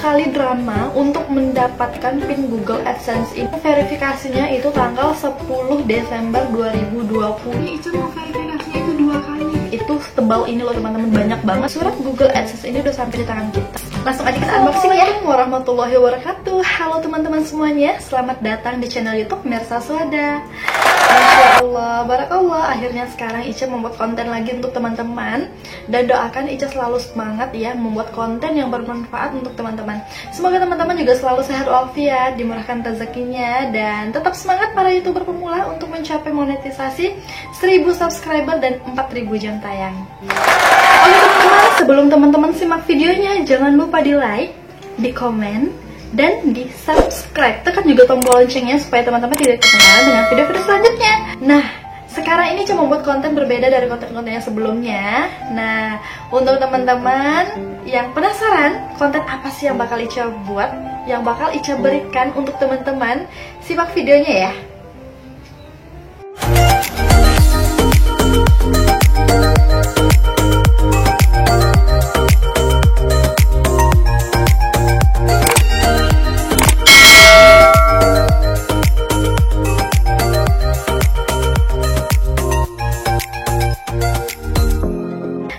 sekali drama untuk mendapatkan PIN Google AdSense ini. Verifikasinya itu tanggal 10 Desember 2020. Ica mau verifikasinya itu 2 kali. Itu tebal ini loh teman-teman, banyak banget. Surat Google AdSense ini udah sampai di tangan kita. Langsung aja kita unboxing ya. Warahmatullahi wabarakatuh. Halo teman-teman semuanya, selamat datang di channel YouTube Mersa Swada. Masya Allah, barakallah. Akhirnya sekarang Ica membuat konten lagi untuk teman-teman. Dan doakan Ica selalu semangat ya membuat konten yang bermanfaat untuk teman-teman. Semoga teman-teman juga selalu sehat walafiat, dimurahkan rezekinya, dan tetap semangat para YouTuber pemula untuk mencapai monetisasi 1000 subscriber dan 4000 jam tayang. Oke teman-teman, sebelum teman-teman simak videonya, jangan lupa di like, di komen, dan di subscribe. Tekan juga tombol loncengnya supaya teman-teman tidak ketinggalan dengan video-video selanjutnya. Nah, sekarang ini cuma buat konten berbeda dari konten-konten yang sebelumnya. Nah, untuk teman-teman yang penasaran konten apa sih yang bakal Ica buat, yang bakal Ica berikan untuk teman-teman, simak videonya ya.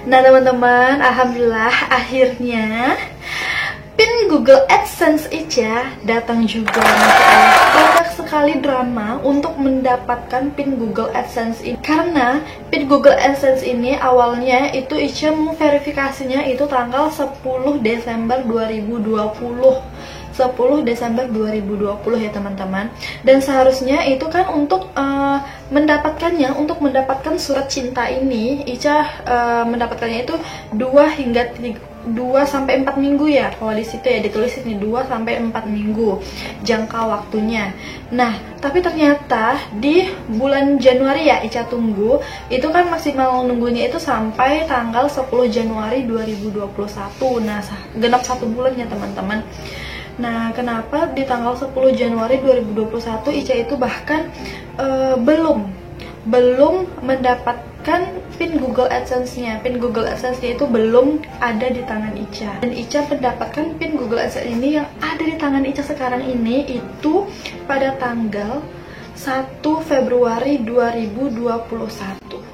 Nah teman-teman, alhamdulillah akhirnya PIN Google AdSense Ica datang juga. Banyak sekali drama untuk mendapatkan PIN Google AdSense ini, karena PIN Google AdSense ini awalnya itu Ica verifikasinya itu tanggal 10 Desember 2020. 10 Desember 2020 ya teman-teman. Dan seharusnya itu kan untuk mendapatkannya, untuk mendapatkan surat cinta ini Ica mendapatkannya itu 2 sampai 4 minggu ya. Kalau di situ ya ditulis ini 2 sampai 4 minggu jangka waktunya. Nah, tapi ternyata di bulan Januari ya Ica tunggu, itu kan maksimal nunggunya itu sampai tanggal 10 Januari 2021. Nah, genap 1 bulan ya teman-teman. Nah, kenapa di tanggal 10 Januari 2021 Ica itu bahkan belum mendapatkan PIN Google AdSense-nya. PIN Google AdSense-nya itu belum ada di tangan Ica. Dan Ica mendapatkan PIN Google AdSense ini yang ada di tangan Ica sekarang ini itu pada tanggal 1 Februari 2021.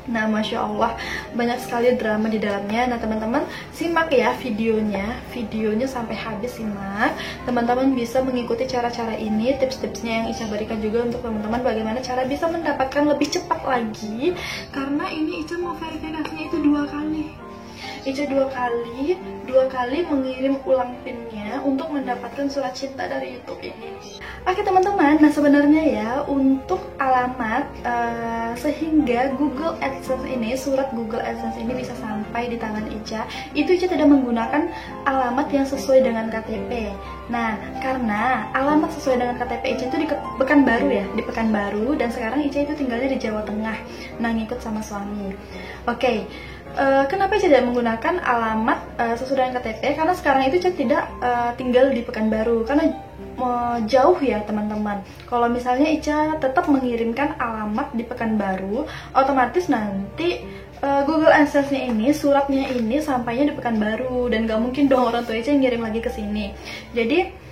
Nah, Masya Allah, banyak sekali drama di dalamnya. Nah, teman-teman, simak ya videonya sampai habis, simak. Teman-teman bisa mengikuti cara-cara ini, tips-tipsnya yang Ica berikan juga untuk teman-teman bagaimana cara bisa mendapatkan lebih cepat lagi. Karena ini Ica mau verifikasinya itu 2 kali. Ica dua kali mengirim ulang PIN-nya untuk mendapatkan surat cinta dari YouTube ini. Oke teman-teman, nah sebenarnya ya untuk alamat sehingga Google AdSense ini, surat Google AdSense ini bisa sampai di tangan Ica, itu Ica tidak menggunakan alamat yang sesuai dengan KTP. Nah, karena alamat sesuai dengan KTP Ica itu di Pekanbaru ya, di Pekanbaru, dan sekarang Ica itu tinggalnya di Jawa Tengah. Nah, ngikut sama suami. Oke. Kenapa Ica tidak menggunakan alamat sesuai dengan KTP? Karena sekarang itu Ica tidak tinggal di Pekanbaru, karena jauh ya teman-teman. Kalau misalnya Ica tetap mengirimkan alamat di Pekanbaru, otomatis nanti Google AdSense-nya ini, suratnya ini sampainya di Pekanbaru, dan gak mungkin dong orang tua Ica ngirim lagi ke sini. Jadi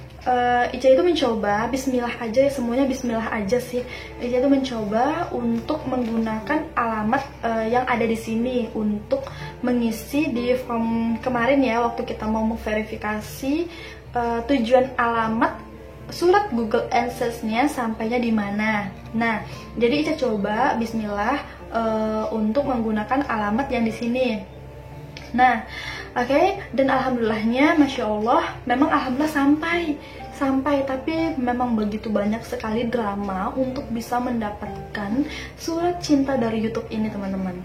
Ica itu mencoba, bismillah aja, semuanya bismillah aja sih. Ica itu mencoba untuk menggunakan alamat yang ada di sini untuk mengisi di form kemarin ya, waktu kita mau memverifikasi tujuan alamat surat Google AdSense-nya sampainya di mana. Nah, jadi Ica coba bismillah untuk menggunakan alamat yang di sini. Nah, oke, dan alhamdulillahnya, Masya Allah, memang alhamdulillah sampai, tapi memang begitu banyak sekali drama untuk bisa mendapatkan surat cinta dari YouTube ini teman-teman.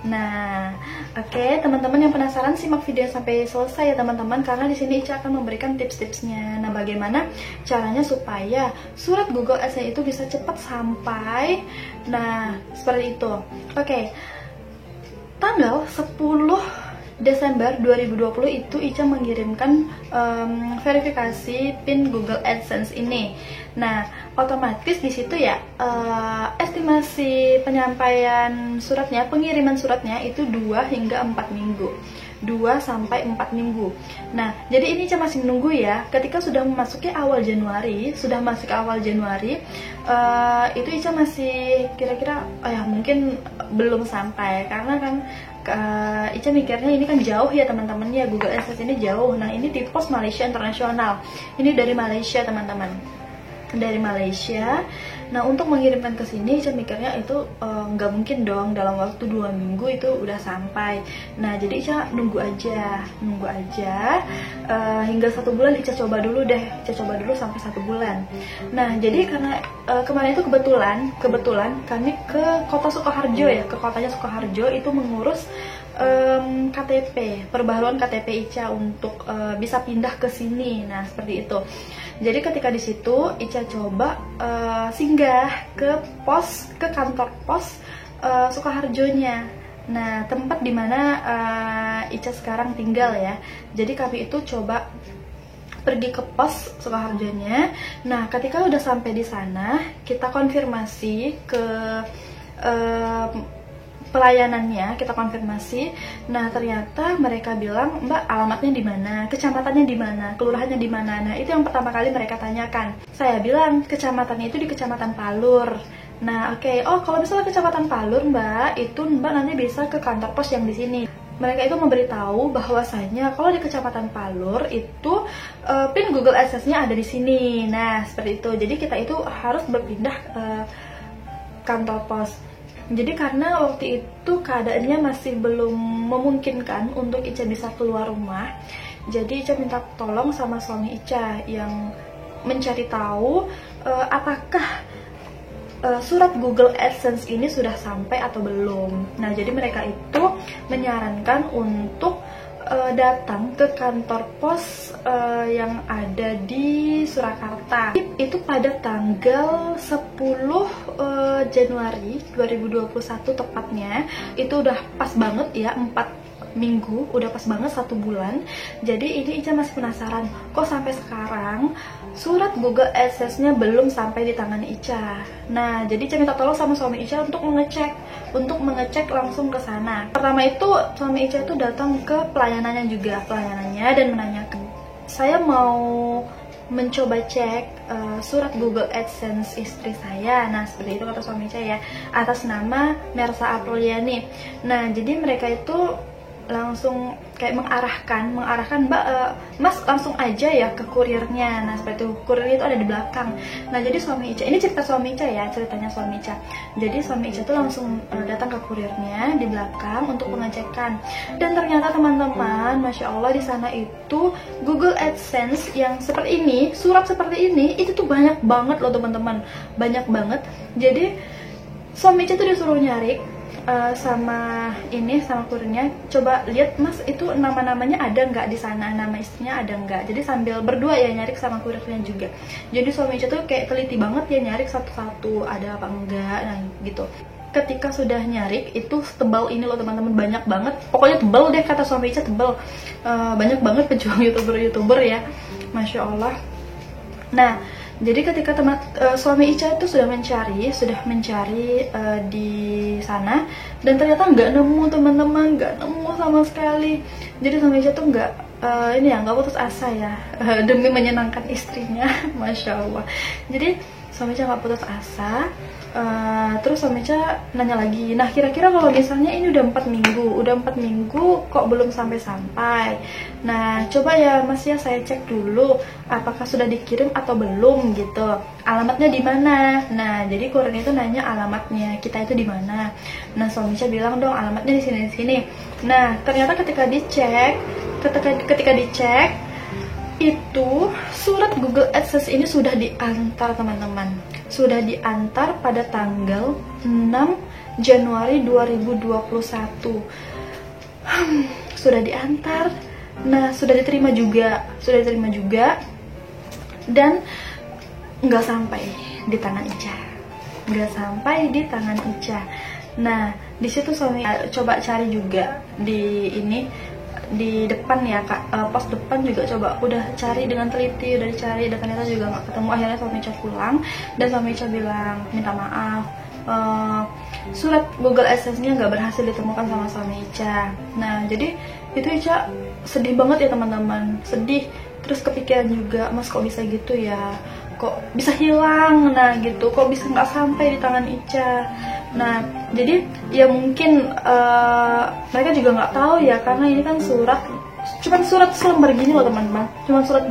Nah, oke, teman-teman yang penasaran simak video sampai selesai ya teman-teman, karena di sini Ica akan memberikan tips-tipsnya. Nah, bagaimana caranya supaya surat Google AdSense itu bisa cepat sampai. Nah, seperti itu. Oke, tanggal 10 Desember 2020 itu Ica mengirimkan verifikasi PIN Google AdSense ini. Nah, otomatis di situ ya estimasi penyampaian suratnya, pengiriman suratnya itu 2 hingga 4 minggu. 2-4 minggu. Nah, jadi ini Ica masih menunggu ya. Ketika sudah memasuki awal Januari, itu Ica masih kira-kira ya mungkin belum sampai, karena kan Ica mikirnya ini kan jauh ya teman-teman ya, Google AdSense ini jauh. Nah, ini di pos Malaysia internasional. Ini dari Malaysia teman-teman, dari Malaysia. Nah, untuk mengirimkan ke sini Ica mikirnya itu nggak mungkin dong dalam waktu 2 minggu itu udah sampai. Nah, jadi Ica nunggu aja hingga 1 bulan. Ica coba dulu sampai 1 bulan. Nah, jadi karena kemarin itu kebetulan kami ke kota Sukoharjo ya, ke kotanya Sukoharjo itu mengurus KTP, perbaharuan KTP Ica untuk bisa pindah ke sini. Nah, seperti itu. Jadi ketika di situ Ica coba singgah ke kantor pos Sukoharjonya. Nah, tempat dimana Ica sekarang tinggal ya. Jadi kami itu coba pergi ke pos Sukoharjonya. Nah, ketika udah sampai di sana, kita konfirmasi ke pelayanannya, kita konfirmasi. Nah, ternyata mereka bilang, "Mbak, alamatnya di mana? Kecamatannya di mana? Kelurahannya di mana?" Nah, itu yang pertama kali mereka tanyakan. Saya bilang, "Kecamatannya itu di Kecamatan Palur." Nah, oke. "Oh, kalau misalnya Kecamatan Palur, Mbak, itu Mbak nanti bisa ke kantor pos yang di sini." Mereka itu memberitahu bahwasanya kalau di Kecamatan Palur itu pin Google AdSense-nya ada di sini. Nah, seperti itu. Jadi kita itu harus berpindah kantor pos. Jadi karena waktu itu keadaannya masih belum memungkinkan untuk Ica bisa keluar rumah, jadi Ica minta tolong sama suami Ica yang mencari tahu apakah surat Google AdSense ini sudah sampai atau belum. Nah, jadi mereka itu menyarankan untuk datang ke kantor pos yang ada di Surakarta. Itu pada tanggal 10 Januari 2021 tepatnya. Itu udah pas banget ya, 4 minggu, udah pas banget 1 bulan. Jadi ini Ica masih penasaran, kok sampai sekarang surat Google AdSense-nya belum sampai di tangan Ica. Nah, jadi Ica minta tolong sama suami Ica untuk mengecek langsung ke sana. Pertama itu suami Ica itu datang ke pelayanannya dan menanyakan, "Saya mau mencoba cek surat Google AdSense istri saya." Nah, seperti itu kata suami Ica ya, atas nama Mersa Apriliani. Nah, jadi mereka itu langsung kayak mengarahkan, "Mbak, Mas langsung aja ya ke kurirnya." Nah, seperti itu, kurirnya itu ada di belakang. Nah, jadi suami Ica, ini ceritanya suami Ica. Jadi suami Ica itu langsung datang ke kurirnya di belakang untuk pengecekan. Dan ternyata teman-teman, Masya Allah, di sana itu Google AdSense yang seperti ini, surat seperti ini, itu tuh banyak banget loh teman-teman, banyak banget. Jadi suami Ica tuh disuruh nyari sama kurirnya, "Coba lihat Mas, itu nama-namanya ada nggak di sana, nama istrinya ada nggak?" Jadi sambil berdua ya nyari sama kurirnya juga. Jadi suami Ica tuh kayak teliti banget ya, nyari satu-satu ada apa enggak, nah gitu. Ketika sudah nyari, itu tebal ini loh teman-teman, banyak banget, pokoknya tebal deh, kata suami Ica tebal. Banyak banget pejuang youtuber ya, Masya Allah. Nah, jadi ketika suami Ica itu sudah mencari di sana, dan ternyata nggak nemu teman-teman, nggak nemu sama sekali. Jadi suami Ica tuh nggak putus asa ya, demi menyenangkan istrinya, Masya Allah. Jadi suami Ica nggak putus asa. Terus suami Ica nanya lagi, "Nah, kira-kira kalau misalnya ini udah 4 minggu kok belum sampai-sampai. Nah, coba ya Mas ya, saya cek dulu apakah sudah dikirim atau belum gitu. Alamatnya di mana?" Nah, jadi kurirnya itu nanya alamatnya kita itu di mana. Nah, suami Ica bilang, "Dong, alamatnya di sini." Nah, ternyata ketika dicek itu surat Google AdSense ini sudah diantar teman-teman. Sudah diantar pada tanggal 6 Januari 2021. Sudah diantar. Nah, sudah diterima juga. Dan nggak sampai di tangan Ica. Nah, di situ suami coba cari juga di depan ya Kak, pos depan juga coba udah cari dengan teliti, udah dicari dan ternyata juga nggak ketemu. Akhirnya suami Ica pulang dan suami Ica bilang minta maaf, surat Google AdSense-nya nggak berhasil ditemukan sama suami Ica. Nah, jadi itu Ica sedih banget ya teman-teman, sedih. Terus kepikiran juga, Mas kok bisa gitu ya, kok bisa hilang, nah gitu, kok bisa nggak sampai di tangan Ica. Nah, jadi ya mungkin mereka juga nggak tahu ya, karena ini kan cuman surat selembar gini loh teman-teman, cuma surat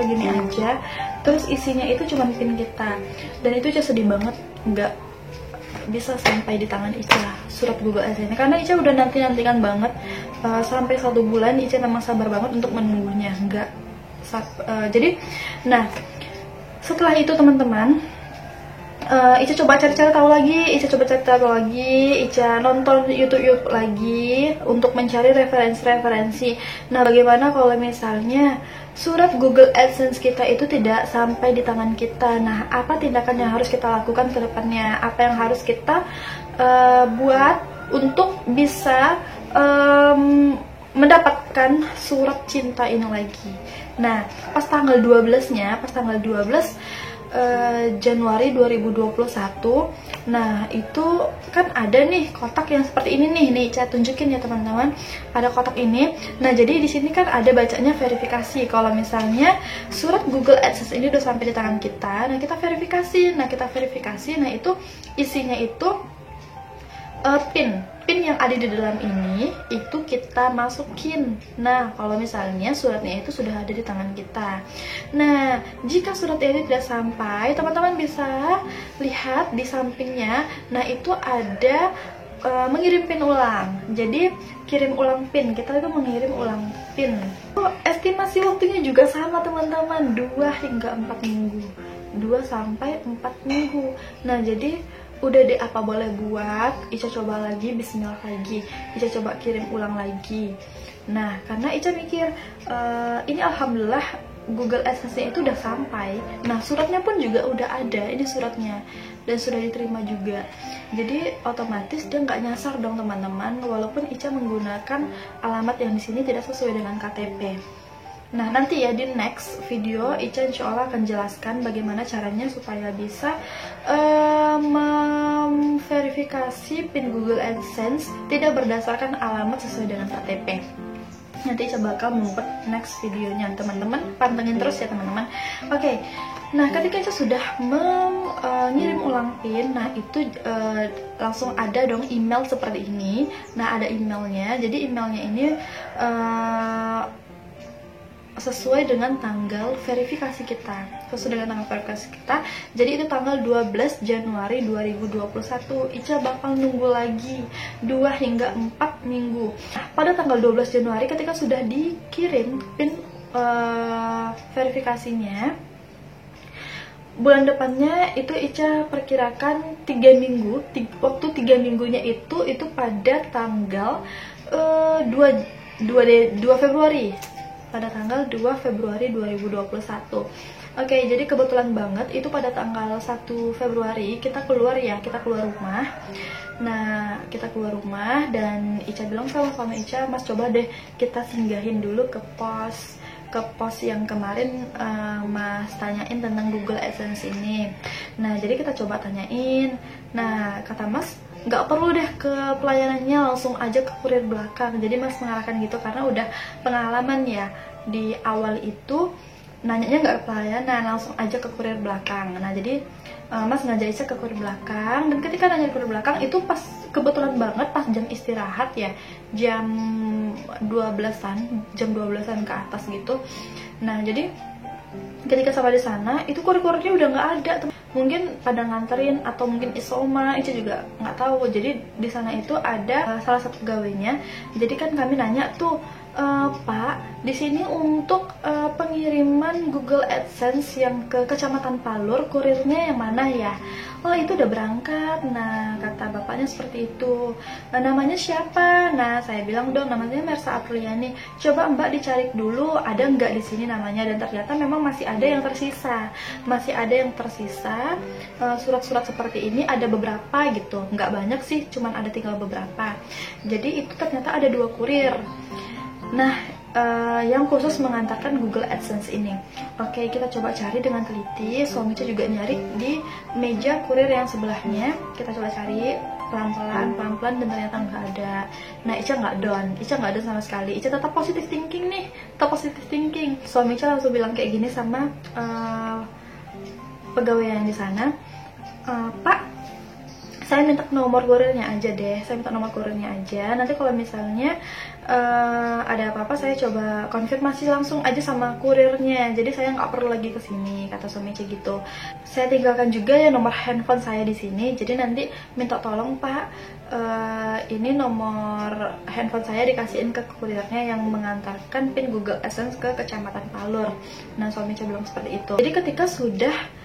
gini aja. Terus isinya itu cuma pin kita, dan itu Ica sedih banget nggak bisa sampai di tangan Ica surat Google AdSense, karena Ica udah nantikan banget sampai 1 bulan. Ica memang sabar banget untuk menunggunya, jadi nah setelah itu teman-teman, Ica coba cari-cari tahu lagi, Ica nonton YouTube lagi untuk mencari referensi. Nah, bagaimana kalau misalnya surat Google AdSense kita itu tidak sampai di tangan kita? Nah, apa tindakan yang harus kita lakukan ke depannya? Apa yang harus kita buat untuk bisa mendapatkan surat cinta ini lagi? Nah, pas tanggal 12 Januari 2021, nah itu kan ada nih kotak yang seperti ini nih saya tunjukin ya teman-teman, ada kotak ini. Nah, jadi di sini kan ada bacanya verifikasi. Kalau misalnya surat Google AdSense ini udah sampai di tangan kita, nah kita verifikasi, nah itu isinya itu pin yang ada di dalam ini itu kita masukin. Nah, kalau misalnya suratnya itu sudah ada di tangan kita, nah jika suratnya ini tidak sampai, teman-teman bisa lihat di sampingnya. Nah, itu ada mengirim pin ulang. Jadi kirim ulang pin, kita itu mengirim ulang pin. Estimasi waktunya juga sama teman-teman, 2 hingga 4 minggu, 2 sampai 4 minggu. Nah, jadi udah deh, apa boleh buat, Ica coba lagi, bismillah lagi, Ica coba kirim ulang lagi. Nah, karena Ica mikir ini alhamdulillah Google AdSense-nya itu udah sampai. Nah, suratnya pun juga udah ada, ini suratnya, dan sudah diterima juga. Jadi otomatis dia nggak nyasar dong teman-teman, walaupun Ica menggunakan alamat yang di sini tidak sesuai dengan KTP. Nah, nanti ya di next video Ica insya Allah akan jelaskan bagaimana caranya supaya bisa memverifikasi pin Google AdSense tidak berdasarkan alamat sesuai dengan KTP. Nanti Ica bakal membuat next videonya, teman-teman pantengin terus ya teman-teman. Oke. Nah, ketika Ica sudah mengirim ulang pin, nah itu langsung ada dong email seperti ini. Nah, ada emailnya. Jadi emailnya ini sesuai dengan tanggal verifikasi kita, jadi itu tanggal 12 Januari 2021. Ica bakal nunggu lagi 2 hingga 4 minggu. Pada tanggal 12 Januari ketika sudah dikirim pin verifikasinya, bulan depannya itu Ica perkirakan 3 minggu. Waktu 3 minggunya itu pada tanggal 2 Februari, pada tanggal 2 Februari 2021. Oke, jadi kebetulan banget itu pada tanggal 1 Februari kita keluar rumah. Nah, kita keluar rumah dan Ica bilang sama Ica, Mas coba deh kita singgahin dulu ke pos yang kemarin Mas tanyain tentang Google AdSense ini. Nah, jadi kita coba tanyain. Nah, kata Mas, nggak perlu deh ke pelayanannya, langsung aja ke kurir belakang. Jadi Mas mengarahkan gitu karena udah pengalaman ya, di awal itu nanyanya nggak ke pelayanan, langsung aja ke kurir belakang. Nah, jadi Mas ngajak Ica ke kurir belakang, dan ketika nanya di kurir belakang itu pas kebetulan banget pas jam istirahat ya, jam 12-an ke atas gitu. Nah, jadi ketika sampai di sana itu kurir-kurirnya udah nggak ada, mungkin pada nganterin atau mungkin isoma, Ica juga nggak tahu. Jadi di sana itu ada salah satu pegawainya. Jadi kan kami nanya tuh, Pak, di sini untuk pengiriman Google AdSense yang ke Kecamatan Palur, kurirnya yang mana ya? Oh, itu udah berangkat. Nah, kata bapaknya seperti itu. Namanya siapa? Nah, saya bilang dong namanya Mersa Apriliani. Coba Mbak dicari dulu ada nggak di sini namanya, dan ternyata memang masih ada yang tersisa. Surat-surat seperti ini ada beberapa gitu, nggak banyak sih, cuman ada tinggal beberapa. Jadi itu ternyata ada 2 kurir. Nah, yang khusus mengantarkan Google AdSense ini. Oke, kita coba cari dengan teliti. Suami juga nyari di meja kurir yang sebelahnya. Kita coba cari pelan-pelan dan ternyata nggak ada. Nah Ica nggak down sama sekali. Ica tetap positive thinking nih, Suami Ica langsung bilang kayak gini sama pegawai yang di sana, Pak, saya minta nomor kurirnya aja deh, nanti kalau misalnya ada apa-apa saya coba konfirmasi langsung aja sama kurirnya, jadi saya nggak perlu lagi kesini, kata suami Ica gitu. Saya tinggalkan juga ya nomor handphone saya di sini, jadi nanti minta tolong Pak, ini nomor handphone saya dikasihin ke kurirnya yang mengantarkan pin Google AdSense ke Kecamatan Palur. Nah suami Ica bilang seperti itu. Jadi ketika sudah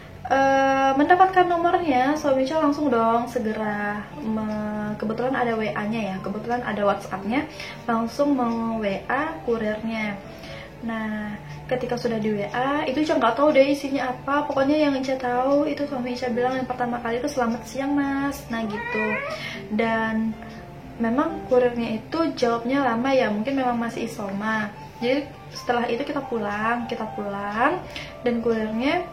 mendapatkan nomornya, suami Ica langsung dong segera kebetulan ada WA-nya ya, kebetulan ada WhatsApp-nya, langsung meng-WA kurirnya. Nah ketika sudah di WA itu Ica nggak tahu deh isinya apa, pokoknya yang Ica tahu itu suami Ica bilang yang pertama kali itu selamat siang mas, nah gitu. Dan memang kurirnya itu jawabnya lama ya, mungkin memang masih isoma. Jadi setelah itu kita pulang dan kurirnya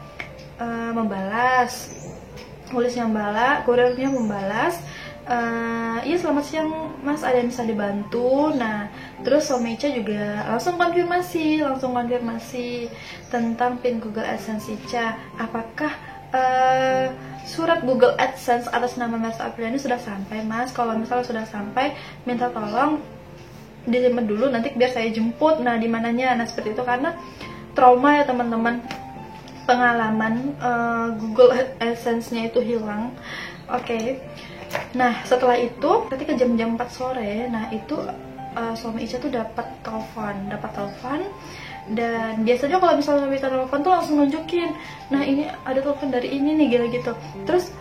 membalas, kurirnya membalas, iya selamat siang mas, ada yang bisa dibantu. Nah terus suami Ica juga langsung konfirmasi tentang pin Google AdSense Ica, apakah surat Google AdSense atas nama Mas Apriliani sudah sampai mas. Kalau misalnya sudah sampai, minta tolong disimpan dulu, nanti biar saya jemput. Nah di mananya, nah seperti itu, karena trauma ya teman-teman, pengalaman Google AdSense-nya itu hilang. Oke. Nah setelah itu ketika jam-jam 4 sore, nah itu suami Ica tuh dapat telepon, dan biasanya kalau misalnya suami Ica telepon tuh langsung nunjukin, nah ini ada telepon dari ini nih, gila gitu. Terus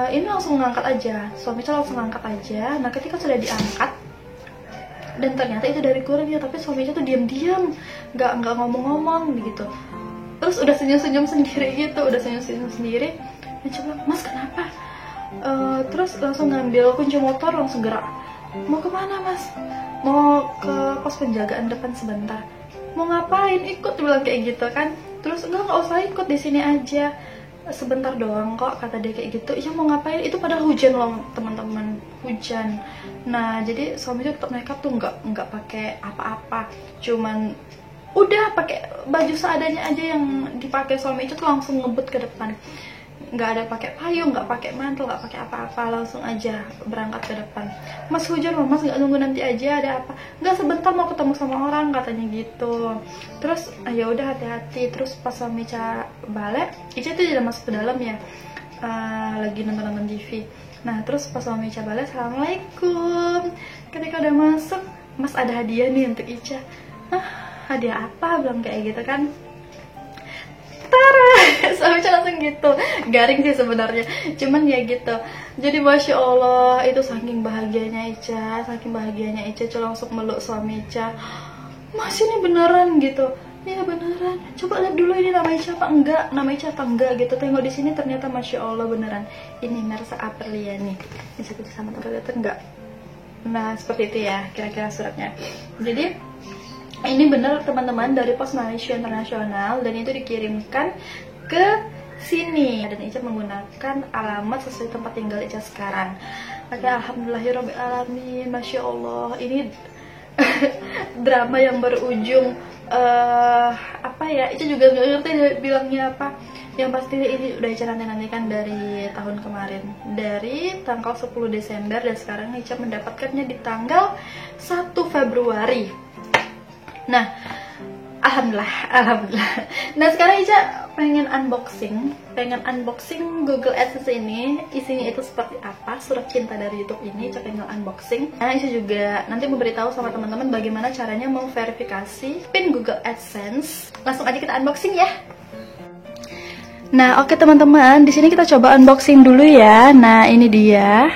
ini langsung ngangkat aja, suami Ica langsung ngangkat aja. Nah ketika sudah diangkat dan ternyata itu dari kurirnya, tapi suami Ica tuh diam-diam, nggak ngomong-ngomong gitu. Terus udah senyum-senyum sendiri. Dan coba, mas kenapa? Terus langsung ngambil kunci motor, langsung gerak. Mau kemana mas? Mau ke pos penjagaan depan sebentar. Mau ngapain? Ikut, bilang kayak gitu kan. Terus enggak usah ikut, di sini aja. Sebentar doang kok, kata dia kayak gitu. Iya mau ngapain? Itu pada hujan loh teman-teman, hujan. Nah jadi suami itu tetap nekat tuh, nggak pakai apa-apa, cuman udah pakai baju seadanya aja yang dipakai suami itu tuh, langsung ngebut ke depan, nggak ada pakai payung, nggak pakai mantel, nggak pakai apa-apa, langsung aja berangkat ke depan. Mas hujan loh mas, nggak nunggu nanti aja, ada apa? Nggak, sebentar mau ketemu sama orang, katanya gitu. Terus ya udah hati-hati. Terus pas suami Ica balik, Ica itu udah masuk ke dalam ya, lagi nonton TV. Nah terus pas suami Ica balik, assalamualaikum. Ketika udah masuk, mas ada hadiah nih untuk Ica. Hadiah apa? Bilang kayak gitu kan. Tara, suami Ica langsung gitu. Garing sih sebenarnya, cuman ya gitu. Jadi masya Allah, itu saking bahagianya Ica, Ica langsung meluk suami Ica. Mas ini beneran gitu? Ya beneran. Coba lihat dulu ini nama Ica apa enggak, gitu. Tengok di sini, ternyata masya Allah beneran. Ini Mersa Apriliani. Bisa sama terlihat enggak? Nah seperti itu ya kira-kira suratnya. Jadi ini bener teman-teman dari Pos Malaysia Internasional, dan itu dikirimkan ke sini, dan Ica menggunakan alamat sesuai tempat tinggal Ica sekarang. Oke, alhamdulillahirobbilalamin, masya Allah. Ini drama yang berujung apa ya, Ica juga nggak ngerti bilangnya apa. Yang pasti ini udah Ica nanti-nantikan dari tahun kemarin, dari tanggal 10 Desember, dan sekarang Ica mendapatkannya di tanggal 1 Februari. Nah, alhamdulillah. Nah sekarang Ica pengen unboxing Google AdSense ini. Isinya itu seperti apa, surat cinta dari YouTube ini Ica pengen unboxing. Nah Ica juga nanti memberitahu sama teman-teman bagaimana caranya memverifikasi pin Google AdSense. Langsung aja kita unboxing ya. Nah oke teman-teman, di sini kita coba unboxing dulu ya. Nah ini dia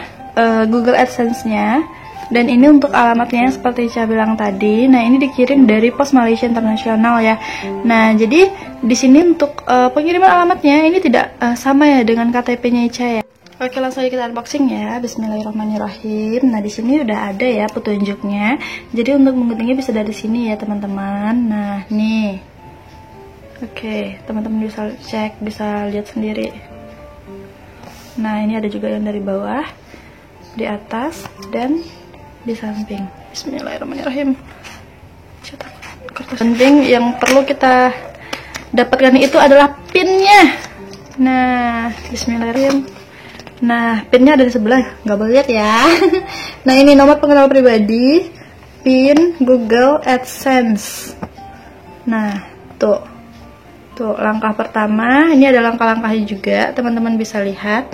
Google AdSense-nya. Dan ini untuk alamatnya yang seperti Ica bilang tadi. Nah ini dikirim dari Pos Malaysia Internasional ya. Nah jadi di sini untuk pengiriman alamatnya ini tidak sama ya dengan KTP-nya Ica ya. Oke, langsung aja kita unboxing ya. Bismillahirrahmanirrahim. Nah di sini udah ada ya petunjuknya. Jadi untuk mengguntingnya bisa dari sini ya teman-teman. Nah nih, oke, teman-teman bisa cek, bisa lihat sendiri. Nah ini ada juga yang dari bawah. di atas dan di samping. Bismillahirrahmanirrahim. Cetak kertas. Penting yang perlu kita dapatkan itu adalah pinnya. Nah, bismillahirrahmanirrahim. Nah, pinnya ada di sebelah, nggak boleh lihat ya. Nah, ini nomor pengenal pribadi, pin Google AdSense. Nah, tuh langkah pertama. Ini ada langkah-langkahnya juga, teman-teman bisa lihat.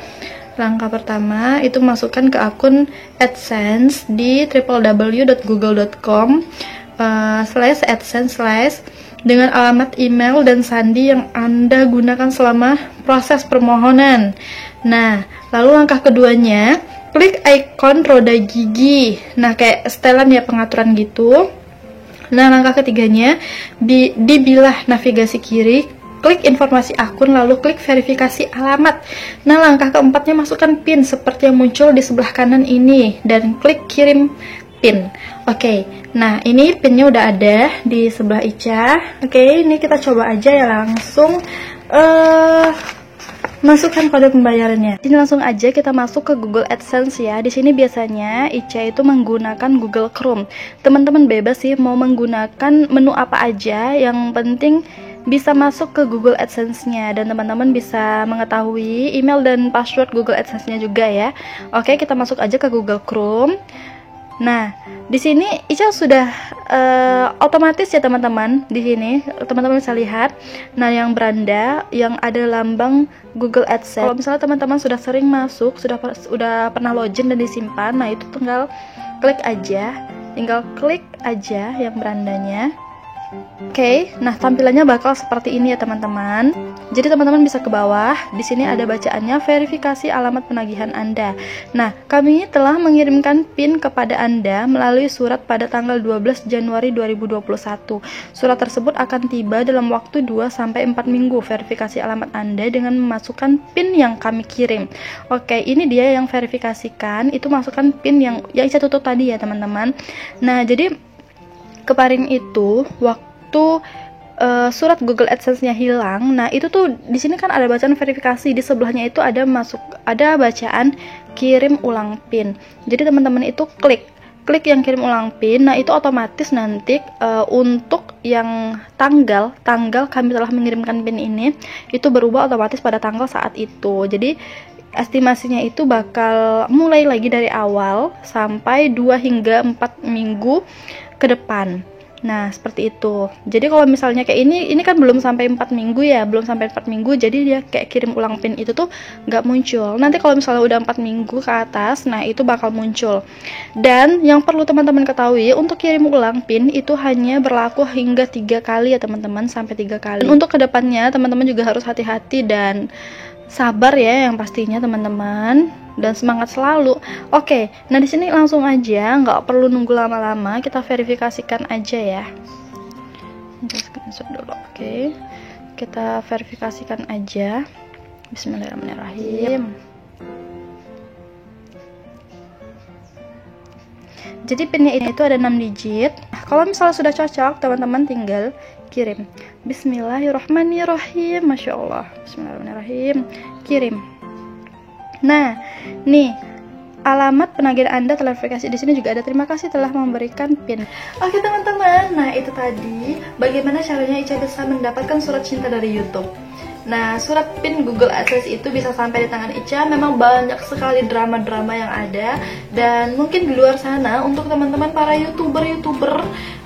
Langkah pertama itu masukkan ke akun AdSense di www.google.com/adsense/ dengan alamat email dan sandi yang Anda gunakan selama proses permohonan. Nah, lalu langkah keduanya, klik ikon roda gigi. Nah, kayak setelan ya, pengaturan gitu. Nah, langkah ketiganya, di bilah navigasi kiri, klik informasi akun, lalu klik verifikasi alamat. Nah, langkah keempatnya, masukkan PIN seperti yang muncul di sebelah kanan ini, dan klik kirim PIN. Oke, nah ini PIN-nya udah ada di sebelah Ica. Oke, ini kita coba aja ya, langsung masukkan kode pembayarannya. Ini langsung aja kita masuk ke Google AdSense ya. Di sini biasanya Ica itu menggunakan Google Chrome. Teman-teman bebas sih mau menggunakan menu apa aja, yang penting bisa masuk ke Google AdSense-nya, dan teman-teman bisa mengetahui email dan password Google AdSense-nya juga ya. Oke, kita masuk aja ke Google Chrome. Nah, di sini Ica sudah otomatis ya teman-teman. Di sini teman-teman bisa lihat. Nah, yang beranda yang ada lambang Google AdSense. Kalau misalnya teman-teman sudah sering masuk, sudah pernah login dan disimpan, nah itu tinggal klik aja yang berandanya. Oke, nah tampilannya bakal seperti ini ya teman-teman. Jadi teman-teman bisa ke bawah, di sini ada bacaannya, verifikasi alamat penagihan Anda. Nah, kami telah mengirimkan PIN kepada Anda melalui surat pada tanggal 12 Januari 2021. Surat tersebut akan tiba dalam waktu 2-4 minggu. Verifikasi alamat Anda dengan memasukkan PIN yang kami kirim. Oke, ini dia yang verifikasikan, itu masukkan PIN yang Ica tutup tadi ya teman-teman. Nah, jadi kemarin itu waktu surat Google AdSense-nya hilang, nah itu tuh di sini kan ada bacaan verifikasi, di sebelahnya itu ada bacaan kirim ulang PIN. Jadi teman-teman itu klik yang kirim ulang PIN. Nah, itu otomatis nanti untuk yang tanggal kami telah mengirimkan PIN ini itu berubah otomatis pada tanggal saat itu. Jadi estimasinya itu bakal mulai lagi dari awal sampai 2 hingga 4 minggu ke depan. Nah, seperti itu. Jadi kalau misalnya kayak ini kan belum sampai 4 minggu ya, jadi dia kayak kirim ulang PIN itu tuh nggak muncul. Nanti kalau misalnya udah 4 minggu ke atas, nah itu bakal muncul. Dan yang perlu teman-teman ketahui, untuk kirim ulang PIN itu hanya berlaku hingga 3 kali ya teman-teman, sampai 3 kali. Dan untuk kedepannya teman-teman juga harus hati-hati dan sabar ya, yang pastinya teman-teman, dan semangat selalu. Oke, nah di sini langsung aja, nggak perlu nunggu lama-lama, kita verifikasikan aja ya. Screenshot dulu. Oke, kita verifikasikan aja. Bismillahirrahmanirrahim. Jadi pinnya ini itu ada 6 digit. Kalau misalnya sudah cocok, teman-teman tinggal kirim. Bismillahirrahmanirrahim. Masya Allah. Bismillahirrahmanirrahim. Kirim. Nah, nih alamat penagihan Anda telah verifikasi. Di sini juga ada terima kasih telah memberikan PIN. Oke teman-teman, nah itu tadi bagaimana caranya Ica bisa mendapatkan surat cinta dari YouTube. Nah, surat PIN Google AdSense itu bisa sampai di tangan Ica. Memang banyak sekali drama-drama yang ada, dan mungkin di luar sana untuk teman-teman para youtuber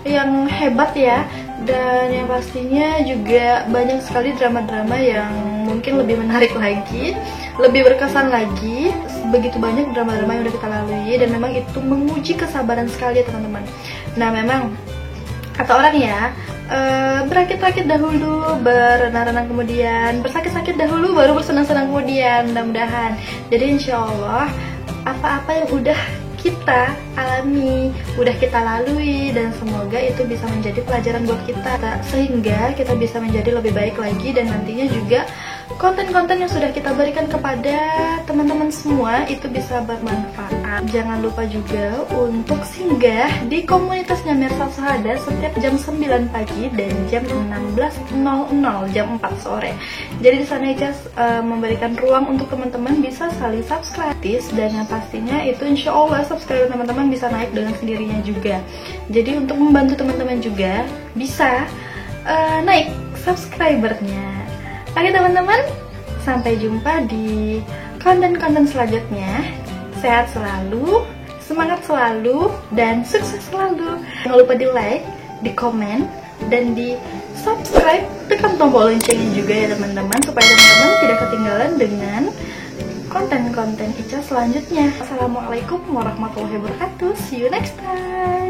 yang hebat ya, dan yang pastinya juga banyak sekali drama-drama yang mungkin lebih menarik lagi, lebih berkesan lagi. Begitu banyak drama-drama yang udah kita lalui, dan memang itu menguji kesabaran sekali ya teman-teman. Nah, memang kata orang ya, berakit-rakit dahulu, berenang-renang kemudian, bersakit-sakit dahulu, baru bersenang-senang kemudian. Mudah-mudahan. Jadi insya Allah apa-apa yang udah kita alami, udah kita lalui, dan semoga itu bisa menjadi pelajaran buat kita, sehingga kita bisa menjadi lebih baik lagi, dan nantinya juga konten-konten yang sudah kita berikan kepada teman-teman semua itu bisa bermanfaat. bermanfaat. Jangan lupa juga untuk singgah di komunitasnya Mirsa Sahada setiap jam 9 pagi dan jam 16.00, jam 4 sore. Jadi di sana Ica memberikan ruang untuk teman-teman bisa saling subscribe, dan yang pastinya itu insya Allah subscribe teman-teman bisa naik dengan sendirinya juga. Jadi untuk membantu teman-teman juga bisa naik subscribernya. Oke teman-teman, sampai jumpa di konten-konten selanjutnya. Sehat selalu, semangat selalu, dan sukses selalu. Jangan lupa di like, di komen, dan di subscribe. Tekan tombol loncengnya juga ya teman-teman, supaya teman-teman tidak ketinggalan dengan konten-konten Ica selanjutnya. Assalamualaikum warahmatullahi wabarakatuh. See you next time.